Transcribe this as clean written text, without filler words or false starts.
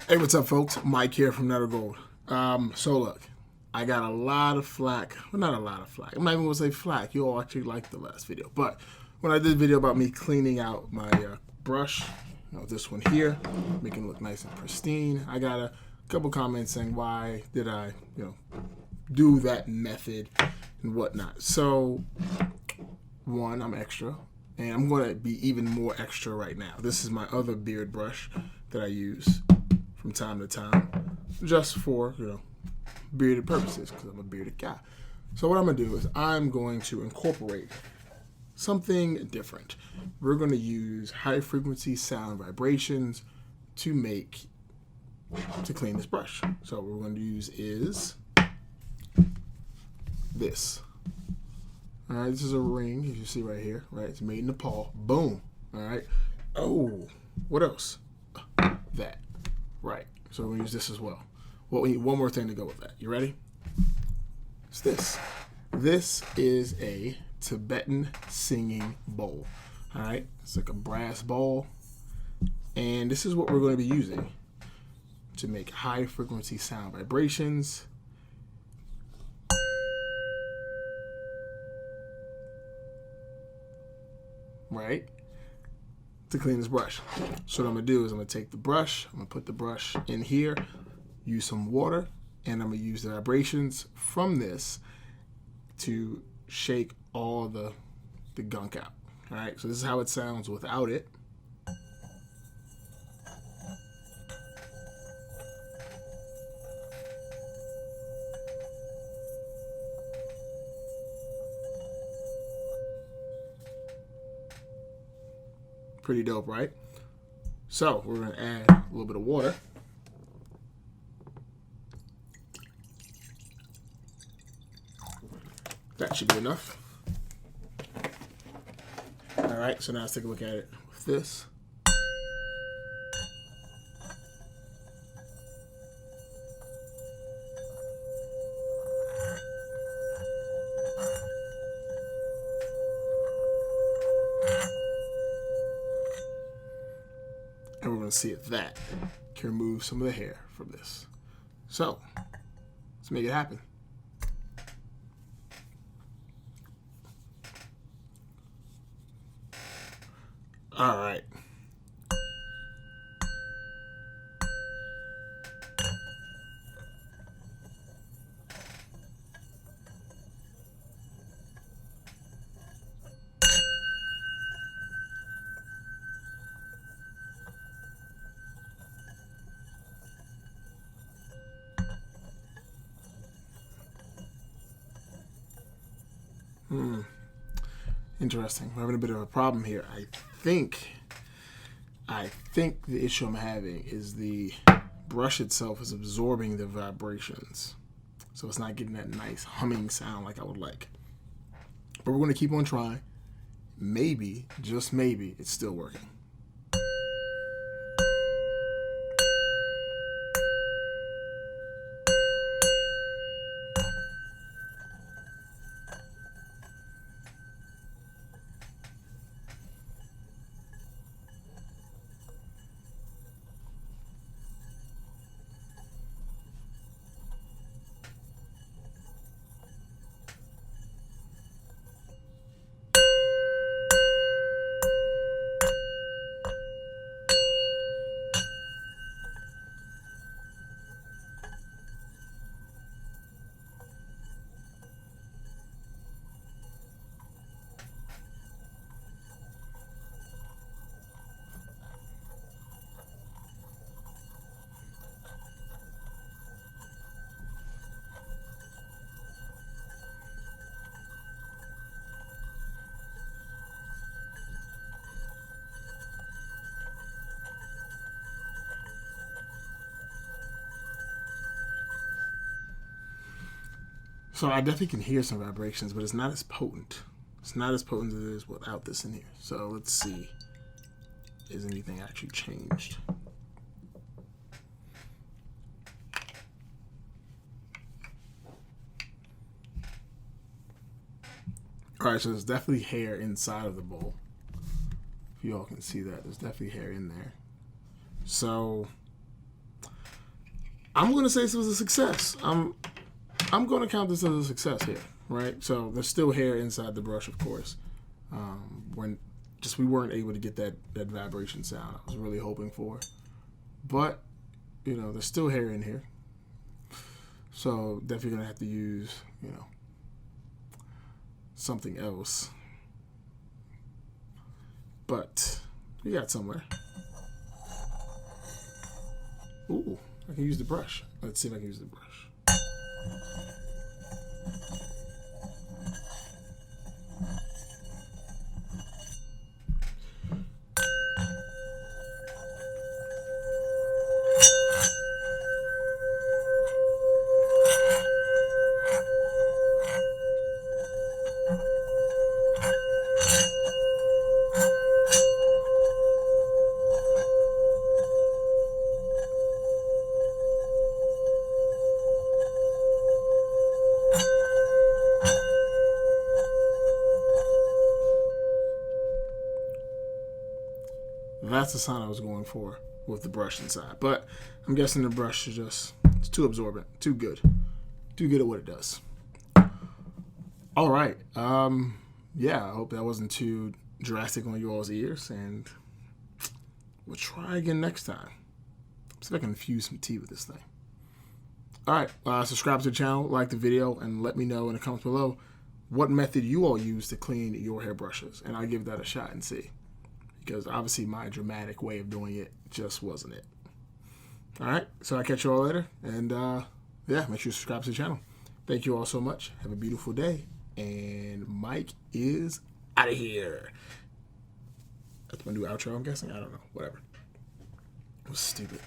Hey, what's up, folks? Mike here from Netter Gold. So look, I got a lot of flack. Well, not a lot of flack. I'm not even gonna say flack. You all actually liked the last video, but when I did a video about me cleaning out my brush, this one here, making it look nice and pristine, I got a couple comments saying why did I, do that method and whatnot. So, one, I'm extra, and I'm going to be even more extra right now. This is my other beard brush that I use from time to time, just for, bearded purposes, because I'm a bearded guy. So what I'm going to do is I'm going to incorporate something different. We're going to use high frequency sound vibrations to clean this brush. So what we're going to use is this. All right, this is a ring, as you see right here, right? It's made in Nepal. Boom. All right. Oh, what else? That. Right. So we're going to use this as well. Well, we need one more thing to go with that. You ready? It's this. This is a Tibetan singing bowl. All right. It's like a brass bowl. And this is what we're going to be using to make high frequency sound vibrations. Right? To clean this brush. So what I'm going to do is I'm going to take the brush, I'm going to put the brush in here, use some water, and I'm going to use the vibrations from this to shake all the gunk out. All right? So this is how it sounds without it. Pretty dope, right? So we're going to add a little bit of water. That should be enough. All right, so now let's take a look at it with this. And we're going to see if that can remove some of the hair from this. So, let's make it happen. All right. Interesting. We're having a bit of a problem here. I think the issue I'm having is the brush itself is absorbing the vibrations. So it's not getting that nice humming sound like I would like. But we're going to keep on trying. Maybe, just maybe, it's still working. So I definitely can hear some vibrations, but it's not as potent. It's not as potent as it is without this in here. So let's see. Is anything actually changed? All right, so there's definitely hair inside of the bowl. you all can see that. There's definitely hair in there. So I'm going to say this was a success. I'm going to count this as a success here, right? So there's still hair inside the brush, of course. We weren't able to get that vibration sound I was really hoping for. But, you know, there's still hair in here. So definitely going to have to use, you know, something else. But we got somewhere. Ooh, I can use the brush. Let's see if I can use the brush. That's the sound I was going for with the brush inside. But I'm guessing the brush is just, it's too absorbent, too good. Too good at what it does. All right. Yeah, I hope that wasn't too drastic on you all's ears. And we'll try again next time. See if I can infuse some tea with this thing. All right. Subscribe to the channel, like the video, and let me know in the comments below what method you all use to clean your hairbrushes. And I'll give that a shot and see. Because obviously my dramatic way of doing it just wasn't it. All right, so I'll catch you all later. And yeah, make sure you subscribe to the channel. Thank you all so much. Have a beautiful day. And Mike is out of here. That's my new outro, I'm guessing. I don't know. Whatever. It was stupid.